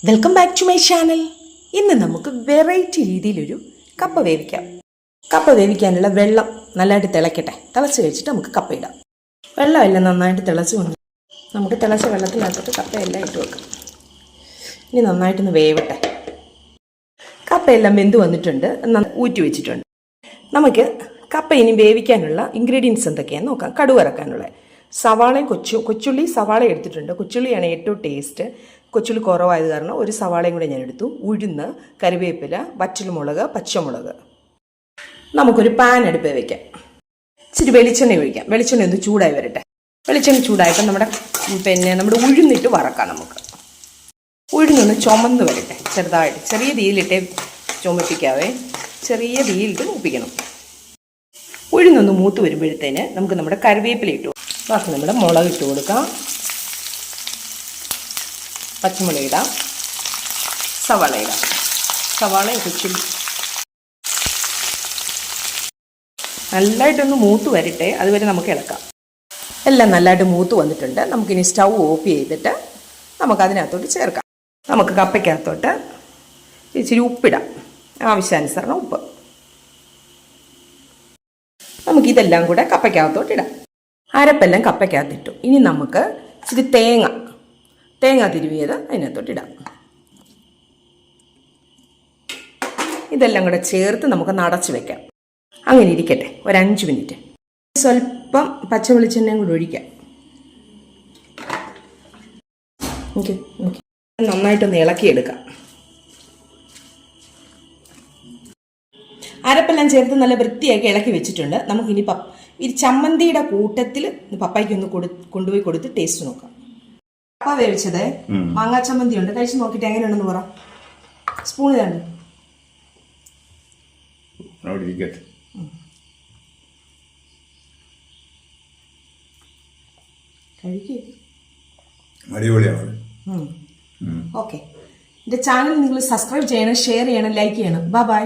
Welcome back to my channel. ഇന്ന് നമുക്ക് variety രീതിയിലൊരു കപ്പ വേവിക്കാം. കപ്പ വേവിക്കാനുള്ള വെള്ളം നല്ലതായിട്ട് തിളയ്ക്കട്ടെ. തിളച്ച് കഴിച്ചിട്ട് നമുക്ക് കപ്പ ഇടാം. വെള്ളമെല്ലാം നന്നായിട്ട് തിളച്ച് വന്നു നമുക്ക് തിളച്ച വെള്ളത്തിനകത്തോട്ട് കപ്പയെല്ലാം ഇട്ട് വെക്കാം. ഇനി നന്നായിട്ടൊന്ന് വേവട്ടെ. കപ്പയെല്ലാം വെന്ത് വന്നിട്ടുണ്ട്, ഊറ്റി വെച്ചിട്ടുണ്ട്. നമുക്ക് കപ്പ ഇനി വേവിക്കാനുള്ള ഇൻഗ്രീഡിയൻസ് എന്തൊക്കെയാണെന്ന് നോക്കാം. കടുക് ഇറക്കാനുള്ള സവാളയും കൊച്ചുള്ളി സവാള എടുത്തിട്ടുണ്ട്. കൊച്ചുള്ളിയാണ് ഏറ്റവും ടേസ്റ്റ്. കൊച്ചുള്ളി കുറവായത് കാരണം ഒരു സവാളയും കൂടെ ഞാൻ എടുത്തു. ഉഴുന്ന്, കറിവേപ്പില, വറ്റൽമുളക്, പച്ചമുളക്. നമുക്കൊരു പാൻ അടുപ്പ് വയ്ക്കാം. ഇച്ചിരി വെളിച്ചെണ്ണ ഒഴിക്കാം. വെളിച്ചെണ്ണ ഒന്ന് ചൂടായി വരട്ടെ. വെളിച്ചെണ്ണ ചൂടായപ്പോൾ നമ്മുടെ ഉഴുന്നിട്ട് വറക്കാം. നമുക്ക് ഉഴുന്നൊന്ന് ചുമന്ന് വരട്ടെ. ചെറുതായിട്ട് ചെറിയ തീയിലിട്ടേ ചുമപ്പിക്കാവേ. ചെറിയ തീയിലിട്ട് മൂപ്പിക്കണം. ഉഴുന്നൊന്ന് മൂത്ത് വരുമ്പോഴത്തേന് നമുക്ക് നമ്മുടെ കറിവേപ്പില ഇട്ടു. ബാക്കി നമ്മുടെ മുളക് ഇട്ട് കൊടുക്കാം. പച്ചമുളക് ഇടാം. സവാള ഇടാം. സവാളയും കൊച്ചുള്ളി നല്ലതായിട്ടൊന്ന് മൂത്ത് വരട്ടെ. അതുവരെ നമുക്ക് ഇളക്കാം. എല്ലാം നല്ലതായിട്ട് മൂത്ത് വന്നിട്ടുണ്ട്. നമുക്കിനി സ്റ്റൗ ഓഫ് ചെയ്തിട്ട് നമുക്കതിനകത്തോട്ട് ചേർക്കാം. നമുക്ക് കപ്പയ്ക്കകത്തോട്ട് ഇച്ചിരി ഉപ്പിടാം. ആവശ്യാനുസരണം ഉപ്പ്. നമുക്കിതെല്ലാം കൂടെ കപ്പയ്ക്കകത്തോട്ട് ഇടാം. അരപ്പെല്ലാം കപ്പയ്ക്കകത്തിട്ടു. ഇനി നമുക്ക് ഇച്ചിരി തേങ്ങ തിരുവിയത് അതിനകത്തോട്ട് ഇടാം. ഇതെല്ലാം കൂടെ ചേർത്ത് നമുക്ക് അടച്ച് വെക്കാം. അങ്ങനെ ഇരിക്കട്ടെ ഒരു 5 മിനിറ്റ്. സ്വല്പം പച്ച വെളിച്ചെണ്ണയും കൂടി ഒഴിക്കാം. നന്നായിട്ടൊന്ന് ഇളക്കിയെടുക്കാം. അരപ്പെല്ലാം ചേർത്ത് നല്ല വൃത്തിയാക്കി ഇളക്കി വെച്ചിട്ടുണ്ട്. നമുക്കിനി ഈ ചമ്മന്തിയുടെ കൂട്ടത്തിൽ പപ്പായ്ക്കൊന്ന് കൊണ്ടുപോയി കൊടുത്ത് ടേസ്റ്റ് നോക്കാം. കപ്പ വേവിച്ചത് മാങ്ങാ ചമ്മന്തി ഉണ്ട്. കഴിച്ച് നോക്കിയിട്ട് എങ്ങനെയുണ്ടെന്ന് പറ. സ്പൂൺ ഇതാണ്. ഓക്കെ. എന്റെ ചാനൽ നിങ്ങൾ സബ്സ്ക്രൈബ് ചെയ്യണം, ഷെയർ ചെയ്യണം, ലൈക്ക് ചെയ്യണം. ബൈ.